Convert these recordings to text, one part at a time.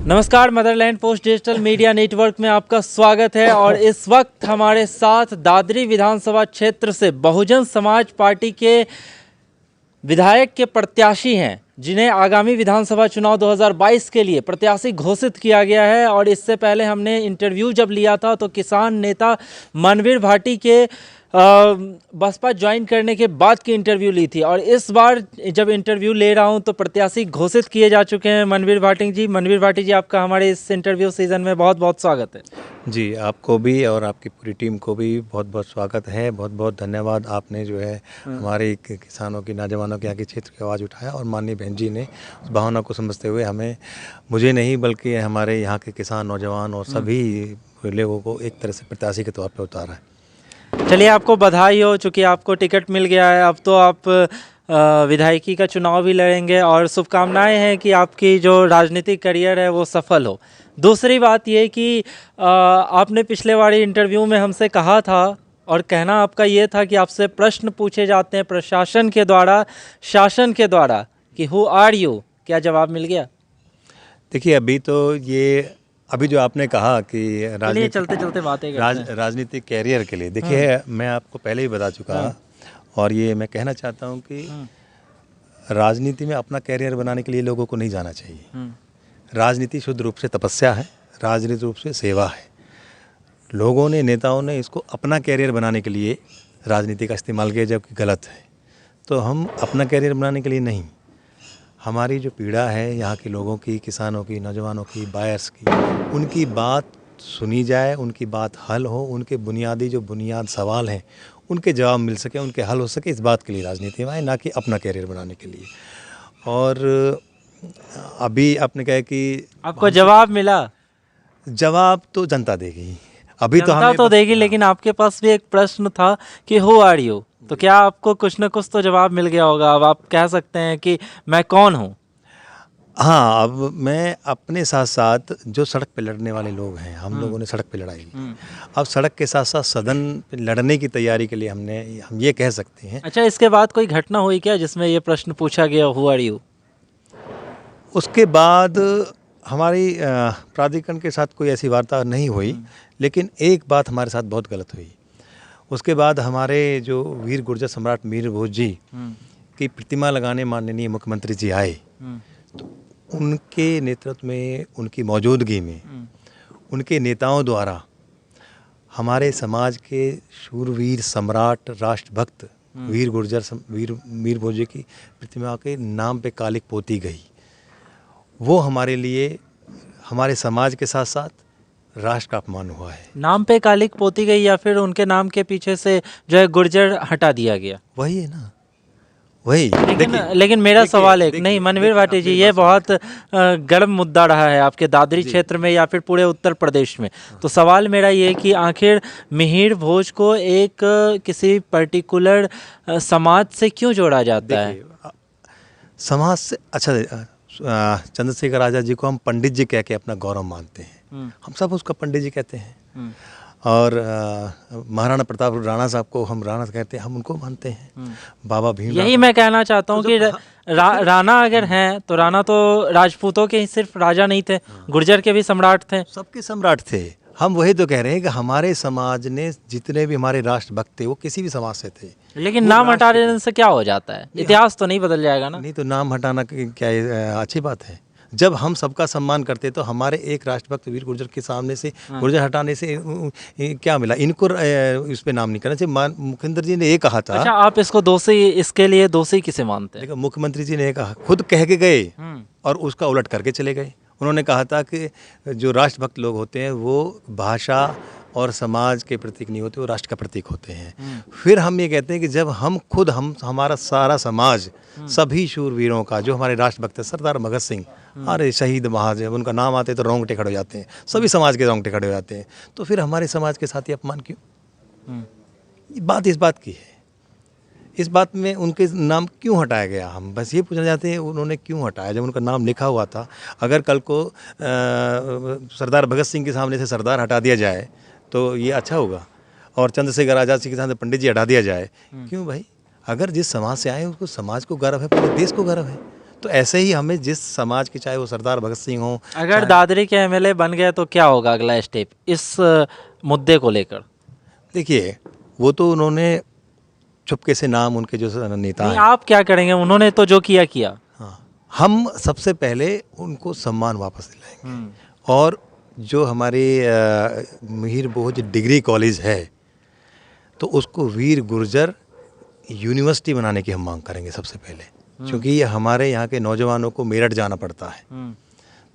नमस्कार, Motherland post digital media network में आपका स्वागत है। और इस वक्त हमारे साथ दादरी विधानसभा क्षेत्र से बहुजन समाज पार्टी के विधायक के प्रत्याशी हैं, जिन्हें आगामी विधानसभा चुनाव 2022 के लिए प्रत्याशी घोषित किया गया है। और इससे पहले हमने इंटरव्यू जब लिया था तो किसान नेता मनवीर भाटी के बसपा ज्वाइन करने के बाद की इंटरव्यू ली थी। और इस बार जब इंटरव्यू ले रहा हूं तो प्रत्याशी घोषित किए जा चुके हैं मनवीर भाटी जी। मनवीर भाटी जी, आपका हमारे इस इंटरव्यू सीज़न में बहुत बहुत स्वागत है। जी, आपको भी और आपकी पूरी टीम को भी बहुत बहुत स्वागत है। बहुत बहुत धन्यवाद, आपने जो है हमारे किसानों की, नौजवानों के यहाँ के क्षेत्र की आवाज़ उठाया और माननीय बहन जी ने उस भावना को समझते हुए हमें, मुझे नहीं बल्कि हमारे यहाँ के किसान, नौजवान और सभी लोगों को एक तरह से प्रत्याशी के तौर पर उतारा है। चलिए, आपको बधाई हो, चूँकि आपको टिकट मिल गया है। अब तो आप विधायकी का चुनाव भी लड़ेंगे और शुभकामनाएं हैं कि आपकी जो राजनीतिक करियर है वो सफल हो। दूसरी बात ये कि आपने पिछले वाली इंटरव्यू में हमसे कहा था और कहना आपका ये था कि आपसे प्रश्न पूछे जाते हैं प्रशासन के द्वारा, शासन के द्वारा, कि हु आर यू। क्या जवाब मिल गया? देखिए, अभी जो आपने कहा कि चलते चलते बातें राजनीतिक कैरियर के लिए, देखिए मैं आपको पहले ही बता चुका और ये मैं कहना चाहता हूँ कि राजनीति में अपना कैरियर बनाने के लिए लोगों को नहीं जाना चाहिए। राजनीति शुद्ध रूप से तपस्या है, राजनीतिक रूप से सेवा है। लोगों ने, नेताओं ने इसको अपना कैरियर बनाने के लिए राजनीति का इस्तेमाल किया, जबकि गलत है। तो हम अपना कैरियर बनाने के लिए नहीं, हमारी जो पीड़ा है यहाँ के लोगों की, किसानों की, नौजवानों की, बायर्स की, उनकी बात सुनी जाए, उनकी बात हल हो, उनके बुनियादी जो बुनियाद सवाल हैं उनके जवाब मिल सके, उनके हल हो सके, इस बात के लिए राजनीति में आए, ना कि अपना कैरियर बनाने के लिए। और अभी आपने कहा कि आपको जवाब मिला। जवाब तो जनता देगी, अभी तो जनता तो देगी, लेकिन आपके पास भी एक प्रश्न था कि हु आर यू। तो क्या आपको कुछ न कुछ तो जवाब मिल गया होगा। अब आप कह सकते हैं कि मैं कौन हूँ। हाँ, अब मैं अपने साथ साथ जो सड़क पे लड़ने वाले लोग हैं, हम लोगों ने सड़क पे लड़ाई ली, अब सड़क के साथ साथ सदन पे लड़ने की तैयारी के लिए हम ये कह सकते हैं। अच्छा, इसके बाद कोई घटना हुई क्या जिसमें ये प्रश्न पूछा गया, हु आर यू? उसके बाद हमारी प्राधिकरण के साथ कोई ऐसी वार्ता नहीं हुई, लेकिन एक बात हमारे साथ बहुत गलत हुई। उसके बाद हमारे जो वीर गुर्जर सम्राट मीर भोज जी की प्रतिमा लगाने माननीय मुख्यमंत्री जी आए, तो उनके नेतृत्व में, उनकी मौजूदगी में, उनके नेताओं द्वारा हमारे समाज के शूरवीर, सम्राट, राष्ट्रभक्त वीर गुर्जर मीर भोज जी की प्रतिमा के नाम पे कालिक पोती गई। वो हमारे लिए, हमारे समाज के साथ साथ राष्ट्र का अपमान हुआ है। नाम पे कालिक पोती गई या फिर उनके नाम के पीछे से जो है गुर्जर हटा दिया गया? वही है ना, वही। लेकिन मेरा सवाल है, नहीं मनवीर भाटी जी, ये बहुत गर्म मुद्दा रहा है आपके दादरी क्षेत्र में या फिर पूरे उत्तर प्रदेश में। तो सवाल मेरा ये कि आखिर मिहिर भोज को एक किसी पर्टिकुलर समाज से क्यों जोड़ा जाता है? समाज से, अच्छा, चंद्रशेखर आज़ाद जी को हम पंडित जी कह के अपना गौरव मानते हैं, हम सब उसका पंडित जी कहते हैं। और महाराणा प्रताप राणा साहब को हम राणा कहते हैं, हम उनको मानते हैं। बाबा भीम, यही मैं कहना चाहता हूँ कि राणा अगर हैं तो राणा तो राजपूतों के ही सिर्फ राजा नहीं थे, गुर्जर के भी सम्राट थे, सबके सम्राट थे। हम वही तो कह रहे हैं कि हमारे समाज ने जितने भी हमारे राष्ट्रभक्त थे वो किसी भी समाज से थे। लेकिन नाम हटा देने से क्या हो जाता है? इतिहास तो नहीं बदल जाएगा ना? नहीं, तो नाम हटाना क्या अच्छी बात है? जब हम सबका सम्मान करते तो हमारे एक राष्ट्रभक्त वीर गुर्जर के सामने से गुर्जर हटाने से क्या मिला? इनको इस पे नाम नहीं करना चाहिए। मुख्यमंत्री जी ने ये कहा था। अच्छा, आप इसको दोषी, इसके लिए दोषी किसे मानते हैं? देखो, मुख्यमंत्री जी ने कहा, खुद कह के गए और उसका उलट करके चले गए। उन्होंने कहा था कि जो राष्ट्रभक्त लोग होते हैं वो भाषा और समाज के प्रतीक नहीं होते, वो राष्ट्र का प्रतीक होते हैं। फिर हम ये कहते हैं कि जब हमारा सारा समाज, सभी शूरवीरों का, जो हमारे राष्ट्रभक्त, सरदार भगत सिंह, अरे शहीद महाजब, उनका नाम आते तो रोंगटे खड़े हो जाते हैं, सभी समाज के रोंगटे खड़े हो जाते हैं। तो फिर हमारे समाज के साथ ये अपमान क्यों? बात इस बात की है, इस बात में उनके नाम क्यों हटाया गया? हम बस ये पूछना चाहते हैं, उन्होंने क्यों हटाया? जब उनका नाम लिखा हुआ था, अगर कल को सरदार भगत सिंह के सामने से सरदार हटा दिया जाए तो ये अच्छा होगा, और चंद्रशेखर आज़ाद जी के सामने पंडित जी हटा दिया जाए, क्यों भाई? अगर जिस समाज से आए उसको, समाज को गर्व है, पूरे देश को गर्व है, तो ऐसे ही हमें जिस समाज के, चाहे वो सरदार भगत सिंह हो, अगर दादरी के एमएलए बन गए तो क्या होगा अगला स्टेप इस मुद्दे को लेकर? देखिए वो तो उन्होंने चुपके से नाम, उनके जो नेता नहीं, हैं, आप क्या करेंगे? उन्होंने तो जो किया किया। हाँ, हम सबसे पहले उनको सम्मान वापस दिलाएंगे। और जो हमारे मिहिर बोझ डिग्री कॉलेज है, तो उसको वीर गुर्जर यूनिवर्सिटी बनाने की हम मांग करेंगे सबसे पहले, क्योंकि ये हमारे यहाँ के नौजवानों को मेरठ जाना पड़ता है,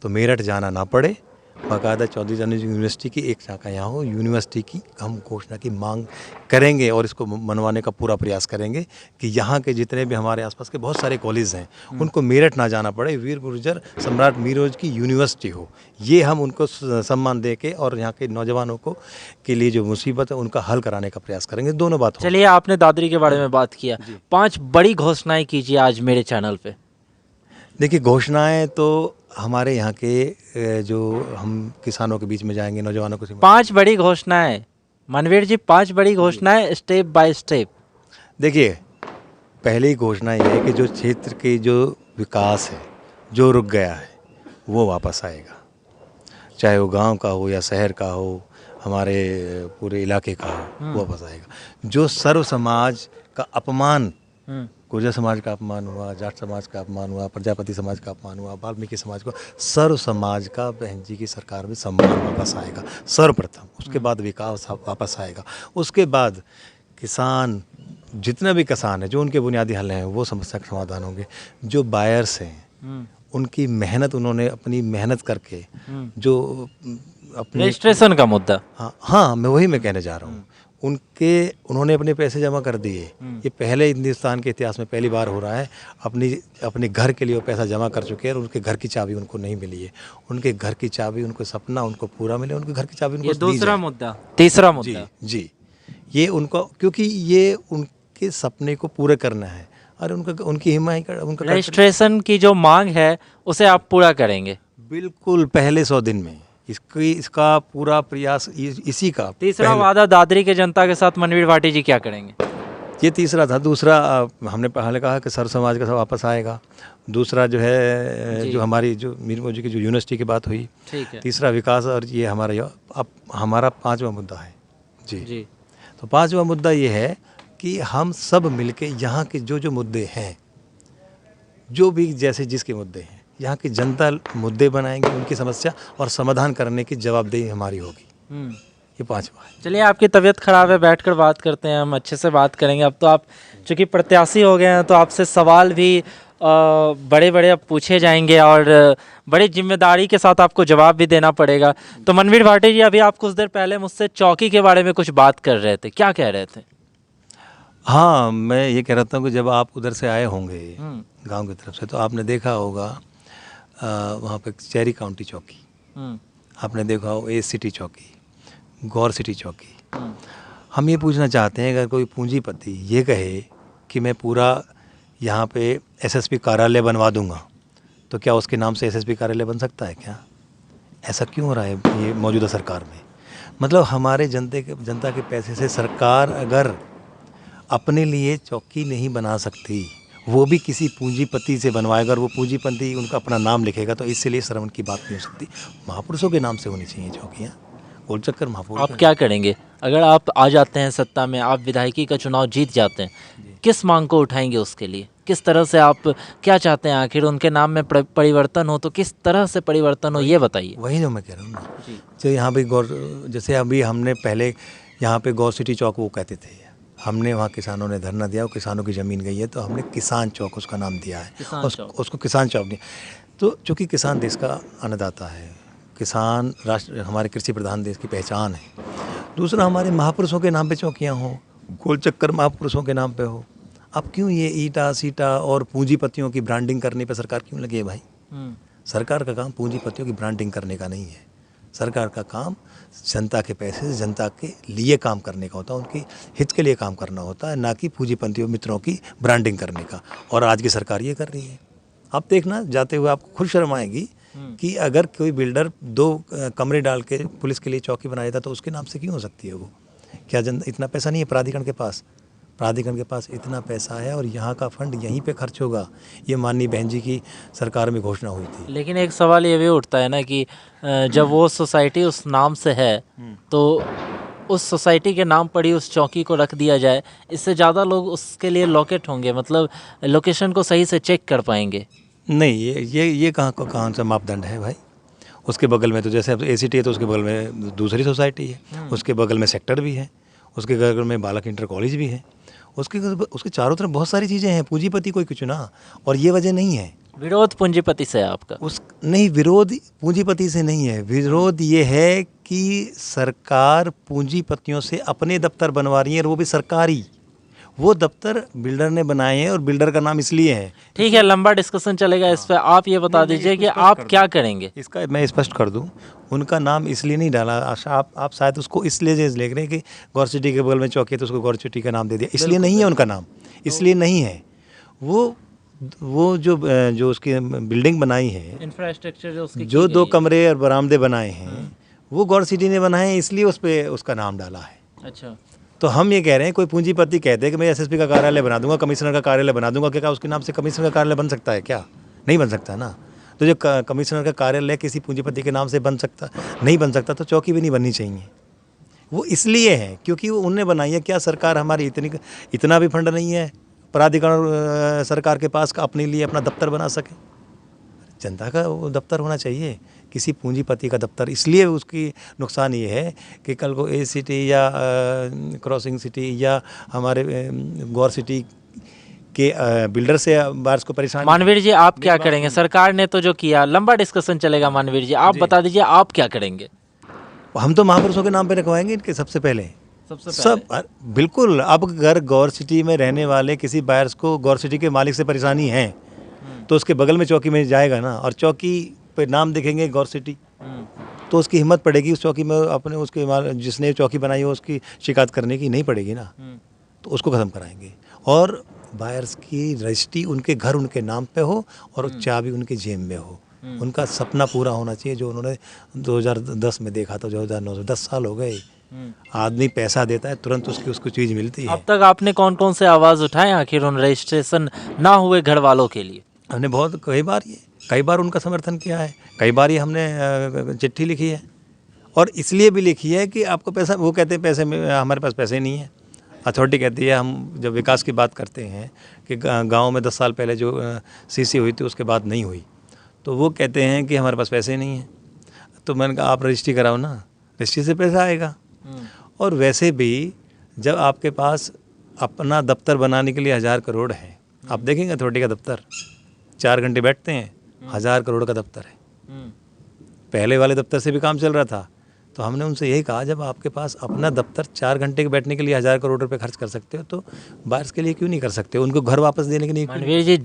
तो मेरठ जाना ना पड़े, बाकायदा चौधरी चरण सिंह यूनिवर्सिटी की एक शाखा यहाँ हो, यूनिवर्सिटी की हम घोषणा की मांग करेंगे और इसको मनवाने का पूरा प्रयास करेंगे कि यहाँ के जितने भी हमारे आसपास के बहुत सारे कॉलेज हैं उनको मेरठ ना जाना पड़े, वीर गुर्जर सम्राट मीरोज की यूनिवर्सिटी हो। ये हम उनको सम्मान दे के और यहाँ के नौजवानों को के लिए जो मुसीबत है उनका हल कराने का प्रयास करेंगे। दोनों बात हो। चलिए, आपने दादरी के बारे में बात किया, 5 बड़ी घोषणाएं कीजिए आज मेरे चैनल पे। देखिए, घोषणाएं तो हमारे यहाँ के जो हम किसानों के बीच में जाएंगे, नौजवानों को 5 बड़ी घोषणाएं मनवीर जी, 5 बड़ी घोषणाएं स्टेप बाय स्टेप। देखिए, पहली घोषणा ये है कि जो क्षेत्र के जो विकास है, जो रुक गया है, वो वापस आएगा, चाहे वो गांव का हो या शहर का हो, हमारे पूरे इलाके का हो, वो वापस आएगा। जो सर्व समाज का अपमान, गुर्जर समाज का अपमान हुआ, जाट समाज का अपमान हुआ, प्रजापति समाज का अपमान हुआ, वाल्मीकि समाज का, सर्व समाज का बहन जी की सरकार में सम्मान वापस आएगा सर्वप्रथम। उसके बाद विकास वापस आएगा। उसके बाद किसान, जितना भी किसान है, जो उनके बुनियादी हल हैं वो समस्या का समाधान होंगे। जो बायर्स हैं उनकी मेहनत, उन्होंने अपनी मेहनत करके जो अपने रजिस्ट्रेशन का मुद्दा, हाँ मैं कहने जा रहा हूँ, उन्होंने अपने पैसे जमा कर दिए। ये पहले हिंदुस्तान के इतिहास में पहली बार हो रहा है। अपने घर के लिए वो पैसा जमा कर चुके हैं और उनके घर की चाबी उनको नहीं मिली है। उनके घर की चाबी, उनको सपना उनको पूरा मिले, उनके घर की चाबी उनको ये दी दूसरा जाए। मुद्दा। तीसरा मुद्दा जी, ये उनको, क्योंकि ये उनके सपने को पूरा करना है और उनकी हिमायत, उनका रजिस्ट्रेशन की जो मांग है उसे आप पूरा करेंगे बिल्कुल पहले 100 दिन में। इसका पूरा प्रयास इसी का। तीसरा वादा दादरी के जनता के साथ मनवीर भाटी जी क्या करेंगे? ये तीसरा था। दूसरा, हमने पहले कहा कि सर्व समाज का सब वापस आएगा। दूसरा जो है, जो हमारी जो मीर मौजी की जो यूनिवर्सिटी की बात हुई, ठीक है। तीसरा विकास। और ये हमारा 5वां मुद्दा है जी। तो 5वां मुद्दा ये है कि हम सब मिलके यहाँ के जो मुद्दे हैं, जो भी जैसे जिसके मुद्दे हैं, यहाँ की जनता मुद्दे बनाएंगे, उनकी समस्या और समाधान करने की जवाबदेही हमारी होगी। ये 5वां है। चलिए, आपकी तबीयत खराब है, बैठकर बात करते हैं, हम अच्छे से बात करेंगे। अब तो आप चूँकि प्रत्याशी हो गए हैं तो आपसे सवाल भी बड़े बड़े अब पूछे जाएंगे और बड़ी जिम्मेदारी के साथ आपको जवाब भी देना पड़ेगा। तो मनवीर भाटी जी, अभी आप कुछ देर पहले मुझसे चौकी के बारे में कुछ बात कर रहे थे, क्या कह रहे थे? हाँ, मैं ये कह रहा था कि जब आप उधर से आए होंगे गांव की तरफ से, तो आपने देखा होगा वहाँ पे चेरी काउंटी चौकी, आपने देखा हो सिटी चौकी, गौर सिटी चौकी। हम ये पूछना चाहते हैं, अगर कोई पूंजीपति ये कहे कि मैं पूरा यहाँ पे एसएसपी कार्यालय बनवा दूंगा, तो क्या उसके नाम से एसएसपी कार्यालय बन सकता है क्या? ऐसा क्यों हो रहा है ये मौजूदा सरकार में? मतलब हमारे जनता के पैसे से सरकार अगर अपने लिए चौकी नहीं बना सकती, वो भी किसी पूंजीपति से बनवाएगा और वो पूंजीपति उनका अपना नाम लिखेगा, तो इसलिए श्रवण की बात नहीं हो सकती। महापुरुषों के नाम से होनी चाहिए चौकियाँ। गोलचक्कर महापुरुष। आप क्या करेंगे अगर आप आ जाते हैं सत्ता में, आप विधायकी का चुनाव जीत जाते हैं, किस मांग को उठाएंगे उसके लिए? किस तरह से आप क्या चाहते हैं? आखिर उनके नाम में परिवर्तन हो तो किस तरह से परिवर्तन हो, ये बताइए। वही जो मैं कह रहा हूँ ना, जो यहाँ पे जैसे अभी हमने पहले यहाँ पे गौर सिटी चौक वो कहते थे, हमने वहाँ किसानों ने धरना दिया, किसानों की ज़मीन गई है, तो हमने किसान चौक उसका नाम दिया है, उसको किसान चौक दिया। तो चूँकि किसान देश का अन्नदाता है, किसान राष्ट्र, हमारे कृषि प्रधान देश की पहचान है। दूसरा, हमारे महापुरुषों के नाम पे चौकियाँ हों, गोल चक्कर महापुरुषों के नाम पे हो। अब क्यों ये ईटा सीटा और पूंजीपतियों की ब्रांडिंग करने पे सरकार क्यों लगी है भाई? सरकार का काम पूंजीपतियों की ब्रांडिंग करने का नहीं है। सरकार का काम जनता के पैसे से जनता के लिए काम करने का होता है, उनके हित के लिए काम करना होता है, ना कि पूंजीपतियों मित्रों की ब्रांडिंग करने का। और आज की सरकार ये कर रही है। आप देखना, जाते हुए आपको खुद शर्म आएगी कि अगर कोई बिल्डर 2 कमरे डाल के पुलिस के लिए चौकी बना देता तो उसके नाम से क्यों हो सकती है वो? क्या इतना पैसा नहीं है प्राधिकरण के पास? प्राधिकरण के पास इतना पैसा है और यहाँ का फंड यहीं पे खर्च होगा, ये माननीय बहन जी की सरकार में घोषणा हुई थी। लेकिन एक सवाल ये भी उठता है ना कि जब वो सोसाइटी उस नाम से है तो उस सोसाइटी के नाम पर ही उस चौकी को रख दिया जाए, इससे ज़्यादा लोग उसके लिए लॉकेट होंगे, मतलब लोकेशन को सही से चेक कर पाएंगे। नहीं, ये कहाँ सा मापदंड है भाई। उसके बगल में तो जैसे अब ACT है तो उसके बगल में दूसरी सोसाइटी है, उसके बगल में सेक्टर भी है, उसके बगल में बालक इंटर कॉलेज भी है, उसके चारों तरफ बहुत सारी चीज़ें हैं। पूंजीपति कोई कुछ ना, और ये वजह नहीं है। विरोध पूंजीपति से है आपका? नहीं, विरोध पूंजीपति से नहीं है। विरोध ये है कि सरकार पूंजीपतियों से अपने दफ्तर बनवा रही है, और वो भी सरकारी। वो दफ्तर बिल्डर ने बनाए हैं और बिल्डर का नाम इसलिए है। ठीक है, लंबा डिस्कशन चलेगा इस पर। आप ये बता दीजिए कि आप क्या करेंगे। इसका मैं स्पष्ट कर दूं, उनका नाम इसलिए नहीं डाला। आप शायद उसको इसलिए देख रहे हैं कि गौर सिटी के बगल में चौकी है तो उसको गौर सिटी का नाम दे दिया, इसलिए नहीं है उनका नाम, इसलिए नहीं है। वो जो उसकी बिल्डिंग बनाई है, इंफ्रास्ट्रक्चर जो उसकी जो 2 कमरे और बरामदे बनाए हैं, वो गौर सिटी ने बनाए हैं, इसलिए उस पर उसका नाम डाला है। अच्छा, तो हम ये कह रहे हैं, कोई पूंजीपति कहते हैं कि मैं SSP का कार्यालय बना दूंगा, कमिश्नर का कार्यालय बना दूंगा, क्या उसके नाम से कमिश्नर का कार्यालय बन सकता है? क्या नहीं बन सकता ना। तो जो कमिश्नर का कार्यालय किसी पूंजीपति के नाम से नहीं बन सकता, तो चौकी भी नहीं बननी चाहिए। वो इसलिए है क्योंकि वो उनने बनाई है। क्या सरकार हमारी इतना भी फंड नहीं है प्राधिकरण सरकार के पास का अपने लिए अपना दफ्तर बना सके? जनता का वो दफ्तर होना चाहिए, किसी पूंजीपति का दफ्तर। इसलिए उसकी नुकसान ये है कि कल को ACT या क्रॉसिंग सिटी या हमारे गौर सिटी के बिल्डर से बार्स को परेशान। मानवीर जी, आप क्या करेंगे? सरकार ने तो जो किया, लंबा डिस्कशन चलेगा। मानवीर जी, आप बता दीजिए आप क्या करेंगे। हम तो महापुरुषों के नाम पे रखवाएंगे इनके सबसे पहले। बिल्कुल। अब अगर गौर सिटी में रहने वाले किसी बायर्स को गौर सिटी के मालिक से परेशानी है तो उसके बगल में चौकी में जाएगा ना, और चौकी पे नाम देखेंगे गौर सिटी, तो उसकी हिम्मत पड़ेगी उस चौकी में अपने जिसने चौकी बनाई हो उसकी शिकायत करने की नहीं पड़ेगी ना। तो उसको ख़त्म कराएंगे, और बायर्स की रजिस्ट्री उनके घर उनके नाम पे हो और चाबी उनके जेब में हो। उनका सपना पूरा होना चाहिए जो उन्होंने 2010 में देखा था, 2009 से 10 साल हो गए। आदमी पैसा देता है, तुरंत उसको चीज़ मिलती है। अब तक आपने कौन कौन से आवाज़ उठाए आखिर उन रजिस्ट्रेशन ना हुए घर वालों के लिए? हमने कई बार उनका समर्थन किया है, कई बार ये हमने चिट्ठी लिखी है, और इसलिए भी लिखी है कि आपको पैसा, वो कहते हैं पैसे में हमारे पास पैसे नहीं है। अथॉरिटी कहती है, हम जब विकास की बात करते हैं कि गांव में 10 साल पहले जो CC हुई थी उसके बाद नहीं हुई, तो वो कहते हैं कि हमारे पास पैसे नहीं हैं। तो मैंने कहा आप रजिस्ट्री कराओ ना, रजिस्ट्री से पैसा आएगा। और वैसे भी जब आपके पास अपना दफ्तर बनाने के लिए 1000 करोड़ है, आप देखेंगे अथॉरिटी का दफ्तर 4 घंटे बैठते हैं, 1000 करोड़ का दफ्तर है। पहले वाले दफ्तर से भी काम चल रहा था, तो हमने उनसे यही कहा, जब आपके पास अपना दफ्तर 4 घंटे के बैठने के लिए 1000 करोड़ रुपए खर्च कर सकते हो, तो बायर्स के लिए क्यों नहीं कर सकते? उनको घर वापस देने के लिए मानवीर जी,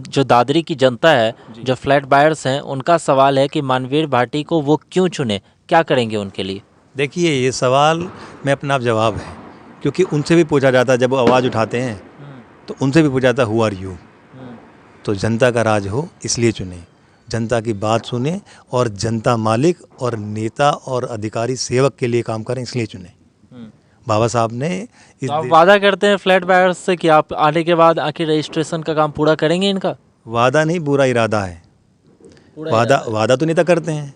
जो दादरी की जनता है, जो फ्लैट बायर्स हैं, उनका सवाल है कि मानवीर भाटी को वो क्यों चुने, क्या करेंगे उनके लिए? देखिए, ये सवाल में अपना आप जवाब है, क्योंकि उनसे भी पूछा जाता है जब वो आवाज़ उठाते हैं, तो उनसे भी पूछा जाता है हु आर यू। तो जनता का राज हो इसलिए चुने, जनता की बात सुने, और जनता मालिक और नेता और अधिकारी सेवक के लिए काम करें इसलिए चुने। बाबा साहब ने तो आप वादा करते हैं फ्लैट बायर्स से कि आप आने के बाद आखिर रजिस्ट्रेशन का काम पूरा करेंगे इनका? वादा नहीं, बुरा इरादा है। वादा तो नेता करते हैं,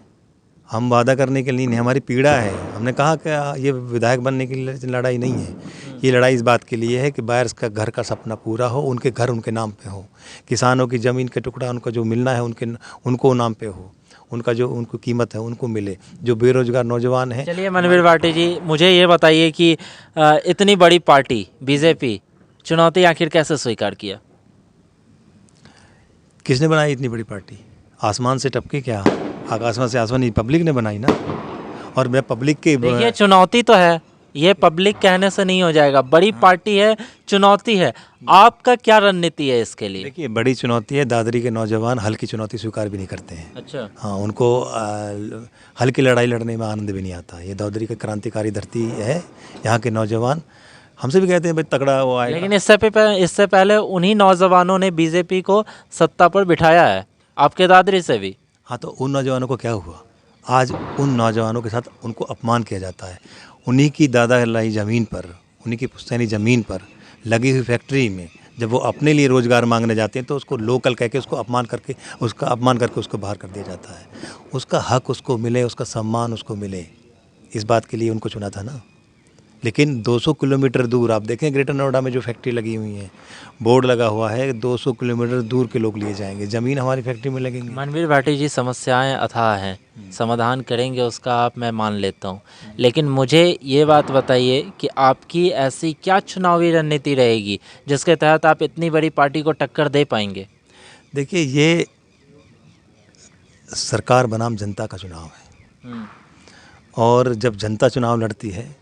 हम वादा करने के लिए नहीं, हमारी पीड़ा है। हमने कहा कि ये विधायक बनने की लड़ाई नहीं है, ये लड़ाई इस बात के लिए है कि बायर्स का घर का सपना पूरा हो, उनके घर उनके नाम पे हो, किसानों की ज़मीन के टुकड़ा उनको जो मिलना है उनको नाम पे हो, उनको कीमत है उनको मिले, जो बेरोजगार नौजवान हैं। चलिए मनवीर भाटी जी, मुझे ये बताइए कि इतनी बड़ी पार्टी BJP चुनौती आखिर कैसे स्वीकार किया? किसने बनाई इतनी बड़ी पार्टी? आसमान से टपके क्या? आसमान से आसमान पब्लिक ने बनाई ना। और मैं पब्लिक के, देखिए चुनौती तो है, ये पब्लिक कहने से नहीं हो जाएगा, बड़ी पार्टी है, चुनौती है। आपका क्या रणनीति है इसके लिए? देखिए, बड़ी चुनौती है। दादरी के नौजवान हल्की चुनौती स्वीकार भी नहीं करते हैं। अच्छा। हाँ, उनको हल्की लड़ाई लड़ने में आनंद भी नहीं आता। ये दादरी की क्रांतिकारी धरती है, यहाँ के नौजवान हमसे भी कहते हैं भाई तगड़ा वो आएगा। लेकिन इससे पहले उन्हीं नौजवानों ने BJP को सत्ता पर बिठाया है, आपके दादरी से भी। हाँ, तो उन नौजवानों को क्या हुआ? आज उन नौजवानों के साथ उनको अपमान किया जाता है। उन्हीं की दादा लाई ज़मीन पर, उन्हीं की पुश्तैनी ज़मीन पर लगी हुई फैक्ट्री में जब वो अपने लिए रोज़गार मांगने जाते हैं तो उसको लोकल कह के उसका अपमान करके उसको बाहर कर दिया जाता है। उसका हक उसको मिले, उसका सम्मान उसको मिले, इस बात के लिए उनको चुना था ना। लेकिन 200 किलोमीटर दूर आप देखें ग्रेटर नोएडा में जो फैक्ट्री लगी हुई है, बोर्ड लगा हुआ है 200 किलोमीटर दूर के लोग लिए जाएंगे, ज़मीन हमारी फैक्ट्री में लगेंगी। मनवीर भाटी जी, समस्याएं अथाह हैं, समाधान करेंगे उसका आप, मैं मान लेता हूं, लेकिन मुझे ये बात बताइए कि आपकी ऐसी क्या चुनावी रणनीति रहेगी जिसके तहत आप इतनी बड़ी पार्टी को टक्कर दे पाएंगे? देखिए, ये सरकार बनाम जनता का चुनाव है और जब जनता चुनाव लड़ती है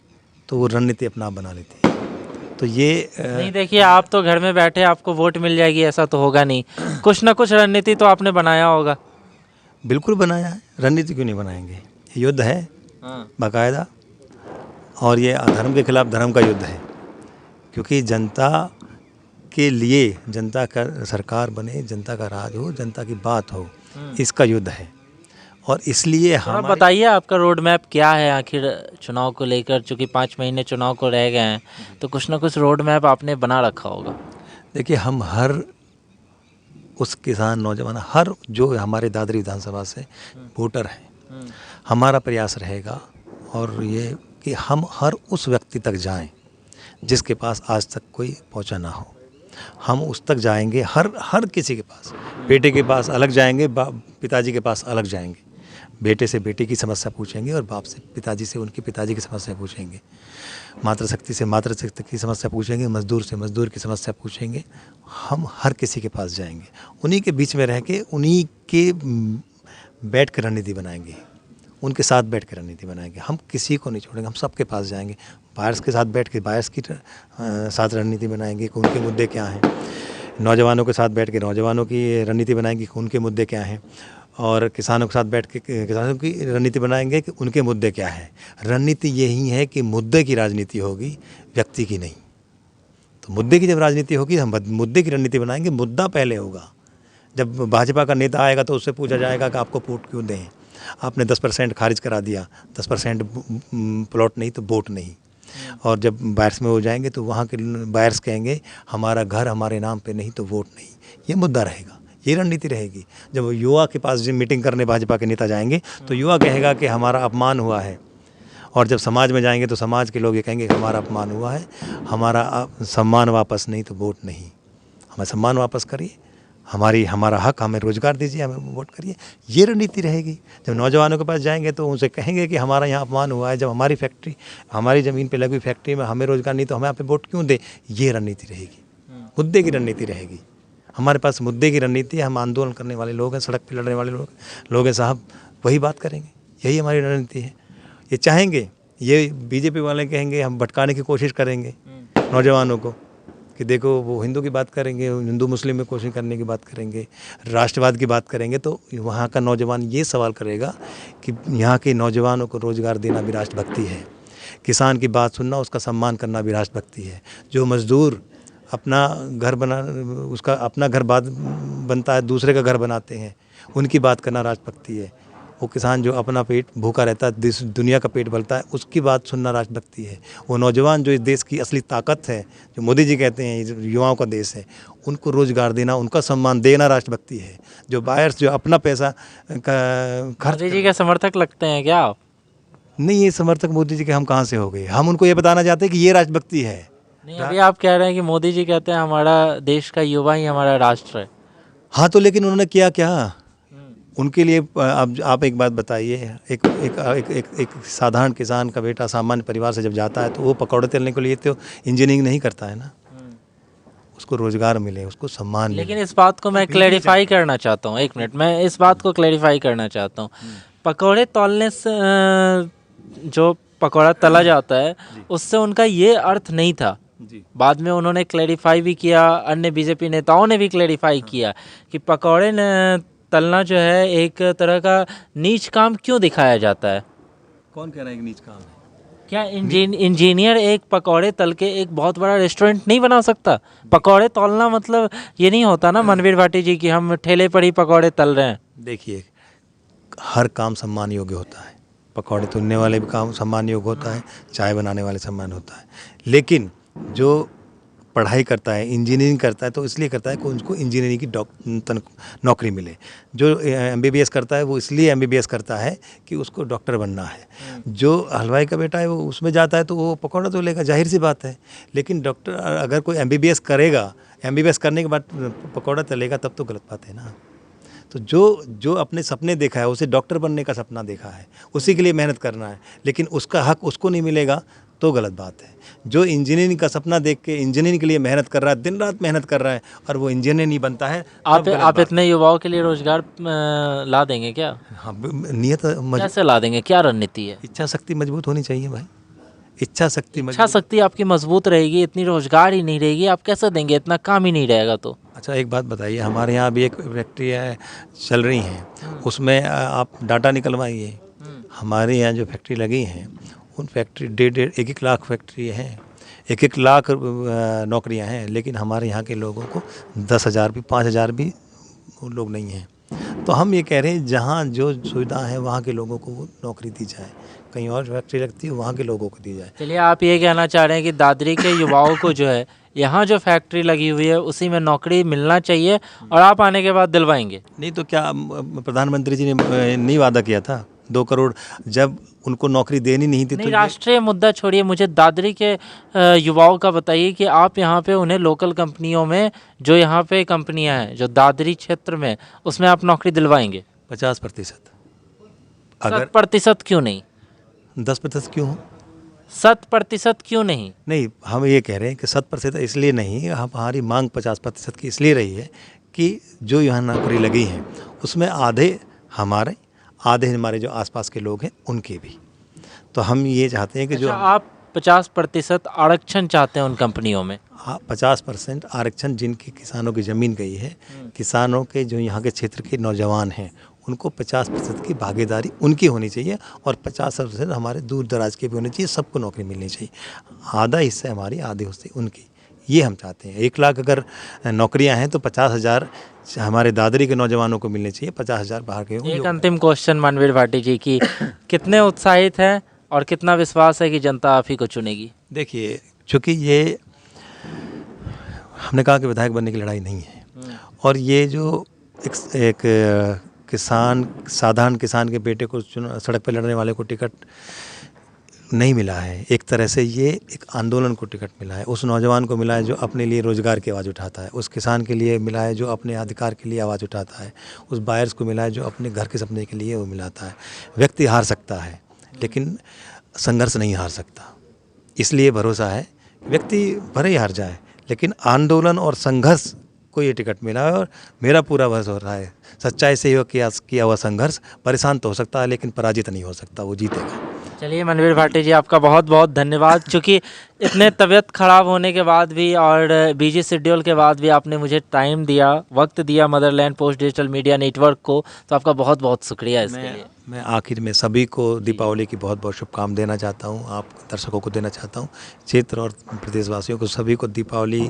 तो वो रणनीति अपना बना लेती है। तो ये नहीं, देखिए आप तो घर में बैठे आपको वोट मिल जाएगी ऐसा तो होगा नहीं, कुछ ना कुछ रणनीति तो आपने बनाया होगा। बिल्कुल बनाया है, रणनीति क्यों नहीं बनाएंगे। युद्ध है बाकायदा, और ये अधर्म के खिलाफ धर्म का युद्ध है, क्योंकि जनता के लिए, जनता का सरकार बने, जनता का राज हो, जनता की बात हो, इसका युद्ध है। और इसलिए हम बताइए आपका रोड मैप क्या है आखिर चुनाव को लेकर, चूँकि 5 महीने चुनाव को रह गए हैं तो कुछ ना कुछ रोड मैप आपने बना रखा होगा। देखिए, हम हर उस किसान नौजवान, हर जो हमारे दादरी विधानसभा से वोटर हैं, हमारा प्रयास रहेगा और ये कि हम हर उस व्यक्ति तक जाएं जिसके पास आज तक कोई पहुंचा ना हो। हम उस तक जाएंगे, हर किसी के पास, बेटे के पास अलग जाएंगे, पिताजी के पास अलग जाएंगे, बेटे से बेटे की समस्या पूछेंगे और बाप से, पिताजी से उनके पिताजी की समस्या पूछेंगे, मातृशक्ति से मातृशक्ति की समस्या पूछेंगे, मजदूर से मजदूर की समस्या पूछेंगे। हम हर किसी के पास जाएंगे, उन्हीं के बीच में रह के, उन्हीं के बैठ कर रणनीति बनाएंगे, उनके साथ बैठ कर रणनीति बनाएंगे। हम किसी को नहीं छोड़ेंगे, हम सबके पास जाएंगे, बायर्स के साथ बैठ के बायर्स की साथ रणनीति बनाएंगे कि उनके मुद्दे क्या हैं, नौजवानों के साथ बैठ के नौजवानों की रणनीति बनाएंगे कि उनके मुद्दे क्या हैं, और किसानों के साथ बैठ के किसानों की रणनीति बनाएंगे कि उनके मुद्दे क्या हैं। रणनीति यही है कि मुद्दे की राजनीति होगी, व्यक्ति की नहीं। तो मुद्दे की जब राजनीति होगी, हम मुद्दे की रणनीति बनाएंगे। मुद्दा पहले होगा। जब भाजपा का नेता आएगा तो उससे पूछा जाएगा कि आपको वोट क्यों दें, आपने 10% खारिज करा दिया, 10% प्लॉट नहीं तो वोट नहीं। और जब बायर्स में हो जाएंगे तो वहाँ के बायर्स कहेंगे हमारा घर हमारे नाम पे नहीं तो वोट नहीं। ये मुद्दा रहेगा, ये रणनीति रहेगी। जब युवा के पास जब मीटिंग करने भाजपा के नेता जाएंगे तो युवा कहेगा कि हमारा अपमान हुआ है, और जब समाज में जाएंगे तो समाज के लोग ये कहेंगे कि हमारा अपमान हुआ है, हमारा सम्मान वापस नहीं तो वोट नहीं। हमें सम्मान वापस करिए, हमारा हक, हमें रोज़गार दीजिए, हमें वोट करिए। ये रणनीति रहेगी। जब नौजवानों के पास जाएंगे तो उनसे कहेंगे कि हमारा यहाँ अपमान हुआ है, जब हमारी फैक्ट्री, हमारी ज़मीन पे लगी फैक्ट्री में हमें रोज़गार नहीं तो हमें यहाँ पे वोट क्यों दे। ये रणनीति रहेगी, मुद्दे की रणनीति रहेगी। हमारे पास मुद्दे की रणनीति है, हम आंदोलन करने वाले लोग हैं, सड़क पर लड़ने वाले लोग हैं साहब, वही बात करेंगे, यही हमारी रणनीति है। ये चाहेंगे, ये बीजेपी वाले कहेंगे हम भटकाने की कोशिश करेंगे नौजवानों को कि देखो वो हिंदू की बात करेंगे, हिंदू मुस्लिम में कोशिश करने की बात करेंगे, राष्ट्रवाद की बात करेंगे, तो वहाँ का नौजवान ये सवाल करेगा कि यहाँ के नौजवानों को रोज़गार देना भी राष्ट्रभक्ति है, किसान की बात सुनना, उसका सम्मान करना भी राष्ट्रभक्ति है। जो मज़दूर अपना घर उसका अपना घर बनता है, दूसरे का घर बनाते हैं, उनकी बात करना राष्ट्रभक्ति है। वो किसान जो अपना पेट भूखा रहता है, दुनिया का पेट भरता है, उसकी बात सुनना राष्ट्रभक्ति है। वो नौजवान जो इस देश की असली ताकत है, जो मोदी जी कहते हैं युवाओं का देश है, उनको रोज़गार देना, उनका सम्मान देना राष्ट्रभक्ति है। जो बायर्स जो अपना पैसा खर्च, मोदी जी के समर्थक लगते हैं क्या आप? नहीं, ये समर्थक मोदी जी के हम कहाँ से हो गए। हम उनको ये बताना चाहते हैं कि ये राष्ट्रभक्ति है। नहीं, अभी आप कह रहे हैं कि मोदी जी कहते हैं हमारा देश का युवा ही हमारा राष्ट्र है। हाँ, तो लेकिन उन्होंने किया क्या उनके लिए? अब आप एक बात बताइए, एक साधारण किसान का बेटा सामान्य परिवार से जब जाता है तो वो पकौड़े तलने के लिए तो इंजीनियरिंग नहीं करता है ना, उसको रोज़गार मिले, उसको सम्मान मिले। लेकिन इस बात को मैं क्लैरिफाई करना चाहता हूँ, 1 मिनट, मैं इस बात को क्लैरिफाई करना चाहता हूँ। पकौड़े तौलने से जो पकौड़ा तला जाता है उससे उनका ये अर्थ नहीं था। बाद में उन्होंने क्लैरिफाई भी किया, अन्य बीजेपी नेताओं ने भी क्लैरिफाई किया कि पकौड़े तलना जो है एक तरह का नीच काम क्यों दिखाया जाता है। कौन कह रहा है कि नीच काम है? क्या इंजीनियर एक पकौड़े तल के एक बहुत बड़ा रेस्टोरेंट नहीं बना सकता? पकौड़े तलना मतलब ये नहीं होता ना मनवीर भाटी जी कि हम ठेले पर ही पकौड़े तल रहे हैं। देखिए, हर काम सम्मान योग्य होता है। पकौड़े तलने वाले भी काम सम्मान योग्य होता है, चाय बनाने वाले सम्मान होता है, लेकिन जो पढ़ाई करता है, इंजीनियरिंग करता है, तो इसलिए करता है कि उसको इंजीनियरिंग की नौकरी मिले। जो एमबीबीएस करता है वो इसलिए एमबीबीएस करता है कि उसको डॉक्टर बनना है। जो हलवाई का बेटा है वो उसमें जाता है तो वो पकौड़ा तो लेगा, जाहिर सी बात है। लेकिन डॉक्टर अगर कोई एमबीबीएस करेगा, एमबीबीएस करने के बाद पकौड़ा तलेगा, तब तो गलत बात है ना। तो जो अपने सपने देखा है, उसे डॉक्टर बनने का सपना देखा है, उसी के लिए मेहनत करना है, लेकिन उसका हक उसको नहीं मिलेगा तो गलत बात है। जो इंजीनियरिंग का सपना देख के इंजीनियरिंग के लिए मेहनत कर रहा है, दिन रात मेहनत कर रहा है और वो इंजीनियर नहीं बनता है, आप इतने युवाओं के लिए रोजगार ला देंगे क्या? हाँ, नियत कैसे ला देंगे, क्या रणनीति है? इच्छा शक्ति मजबूत होनी चाहिए भाई। इच्छा शक्ति आपकी मजबूत रहेगी, इतनी रोजगार ही नहीं रहेगी, आप कैसे देंगे? इतना काम ही नहीं रहेगा तो। अच्छा, एक बात बताइए, हमारे यहाँ भी एक फैक्ट्री है चल रही हैं, उसमें आप डाटा निकलवाइए। हमारे यहाँ जो फैक्ट्री लगी हैं उन फैक्ट्री 1.5 लाख फैक्ट्री हैं, 1 लाख नौकरियाँ हैं, लेकिन हमारे यहाँ के लोगों को 10,000 भी 5,000 भी लोग नहीं हैं। तो हम ये कह रहे हैं जहाँ जो सुविधा है वहाँ के लोगों को वो नौकरी दी जाए, कहीं और फैक्ट्री लगती है वहाँ के लोगों को दी जाए। चलिए, आप ये कहना चाह रहे हैं कि दादरी के युवाओं को जो है यहाँ जो फैक्ट्री लगी हुई है उसी में नौकरी मिलना चाहिए और आप आने के बाद दिलवाएंगे? नहीं तो क्या प्रधानमंत्री जी ने नहीं वादा किया था 2 करोड़, जब उनको नौकरी देनी नहीं थी? नहीं, राष्ट्रीय मुद्दा छोड़िए, मुझे दादरी के युवाओं का बताइए कि आप यहाँ पे उन्हें लोकल कंपनियों में, जो यहाँ पे कंपनियाँ हैं जो दादरी क्षेत्र में, उसमें आप नौकरी दिलवाएंगे? 50%। अगर 100% क्यों नहीं? 10% क्यों हो? 100% क्यों नहीं? नहीं, हम ये कह रहे हैं कि 100% इसलिए नहीं, हमारी मांग 50% की इसलिए रही है कि जो यहाँ नौकरी लगी है उसमें आधे हमारे जो आसपास के लोग हैं उनके भी। तो हम ये चाहते हैं कि जो आप 50% आरक्षण चाहते हैं उन कंपनियों में? 50% आरक्षण जिनकी किसानों की ज़मीन गई है, किसानों के जो यहाँ के क्षेत्र के नौजवान हैं उनको 50% की भागीदारी उनकी होनी चाहिए और 50% हमारे दूर दराज के भी होनी चाहिए, सबको नौकरी मिलनी चाहिए। आधा हिस्सा हमारी, आधे हिस्से उनकी, ये हम चाहते हैं। 1 लाख अगर नौकरियां हैं तो 50,000 हमारे दादरी के नौजवानों को मिलने चाहिए, 50,000 बाहर के। एक अंतिम क्वेश्चन मनवीर भाटी जी की, कितने उत्साहित हैं और कितना विश्वास है कि जनता आप ही को चुनेगी? देखिए, चूँकि ये हमने कहा कि विधायक बनने की लड़ाई नहीं है, और ये जो एक साधारण किसान के बेटे को सड़क पर लड़ने वाले को टिकट नहीं मिला है, एक तरह से ये एक आंदोलन को टिकट मिला है। उस नौजवान को मिला है जो अपने लिए रोज़गार की आवाज़ उठाता है, उस किसान के लिए मिला है जो अपने अधिकार के लिए आवाज़ उठाता है, उस बायर्स को मिला है जो अपने घर के सपने के लिए वो मिलाता है। व्यक्ति हार सकता है लेकिन संघर्ष नहीं हार सकता, इसलिए भरोसा है व्यक्ति भले ही हार जाए लेकिन आंदोलन और संघर्ष को ये टिकट मिला है, और मेरा पूरा भरोसा हो रहा है सच्चाई से ही किया हुआ संघर्ष परेशान तो हो सकता है लेकिन पराजित नहीं हो सकता, वो जीतेगा। चलिए मनवीर भाटी जी, आपका बहुत बहुत धन्यवाद, क्योंकि इतने तबीयत ख़राब होने के बाद भी और बिजी शेड्यूल के बाद भी आपने मुझे टाइम दिया, वक्त दिया Motherland post digital media network को, तो आपका बहुत बहुत शुक्रिया इसके लिए। मैं आखिर में सभी को दीपावली की बहुत बहुत शुभकामनाएं देना चाहता हूं, आप दर्शकों को देना चाहता हूं, क्षेत्र और प्रदेशवासियों को सभी को दीपावली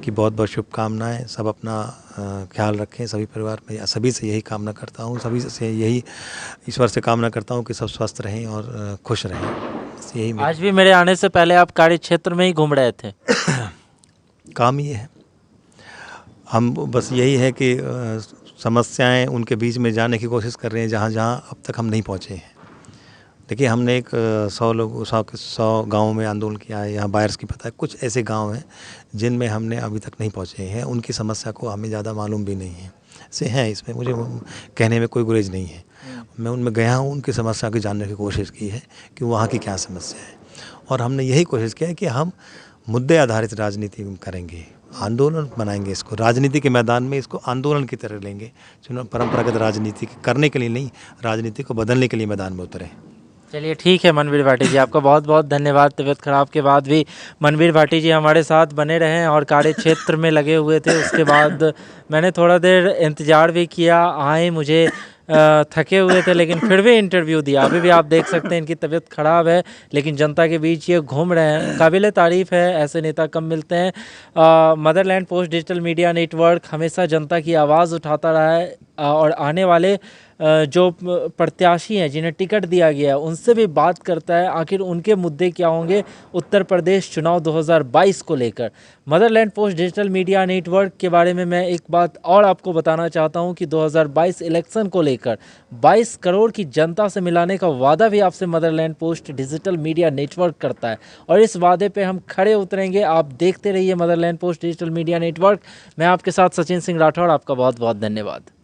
की बहुत बहुत शुभकामनाएं। सब अपना ख्याल रखें, सभी परिवार में सभी से यही कामना करता हूं, सभी से यही ईश्वर से कामना करता हूं कि सब स्वस्थ रहें और खुश रहें। यही आज भी मेरे आने से पहले आप कार्य क्षेत्र में ही घूम रहे थे। काम ये है, हम बस यही है कि समस्याएं उनके बीच में जाने की कोशिश कर रहे हैं जहाँ जहाँ अब तक हम नहीं पहुँचे हैं। देखिए, हमने एक 100 गाँव में आंदोलन किया है, यहाँ बायर्स की पता है, कुछ ऐसे गांव हैं जिनमें हमने अभी तक नहीं पहुँचे हैं, उनकी समस्या को हमें ज़्यादा मालूम भी नहीं है से हैं, इसमें मुझे कहने में कोई गुरेज नहीं है। मैं उनमें गया हूँ, उनकी समस्या को जानने की कोशिश की है कि वहाँ की क्या समस्या है, और हमने यही कोशिश किया है कि हम मुद्दे आधारित राजनीति करेंगे, आंदोलन बनाएंगे, इसको राजनीति के मैदान में इसको आंदोलन की तरह लेंगे। परंपरागत राजनीति करने के लिए नहीं, राजनीति को बदलने के लिए मैदान में उतरे। चलिए ठीक है मनवीर भाटी जी, आपका बहुत बहुत धन्यवाद। तबीयत खराब के बाद भी मनवीर भाटी जी हमारे साथ बने रहे और कार्य क्षेत्र में लगे हुए थे। उसके बाद मैंने थोड़ा देर इंतज़ार भी किया, आए, मुझे थके हुए थे लेकिन फिर भी इंटरव्यू दिया। अभी भी आप देख सकते हैं इनकी तबीयत ख़राब है लेकिन जनता के बीच ये घूम रहे हैं। काबिल तारीफ़ है, ऐसे नेता कम मिलते हैं। Motherland post digital media network हमेशा जनता की आवाज़ उठाता रहा है और आने वाले जो प्रत्याशी हैं जिन्हें टिकट दिया गया है उनसे भी बात करता है, आखिर उनके मुद्दे क्या होंगे उत्तर प्रदेश चुनाव 2022 को लेकर। Motherland post digital media network के बारे में मैं एक बात और आपको बताना चाहता हूं कि 2022 इलेक्शन को लेकर 22 करोड़ की जनता से मिलाने का वादा भी आपसे Motherland post digital media network करता है और इस वादे पे हम खड़े उतरेंगे। आप देखते रहिए Motherland post digital media network. मैं आपके साथ सचिन सिंह राठौड़, आपका बहुत बहुत धन्यवाद।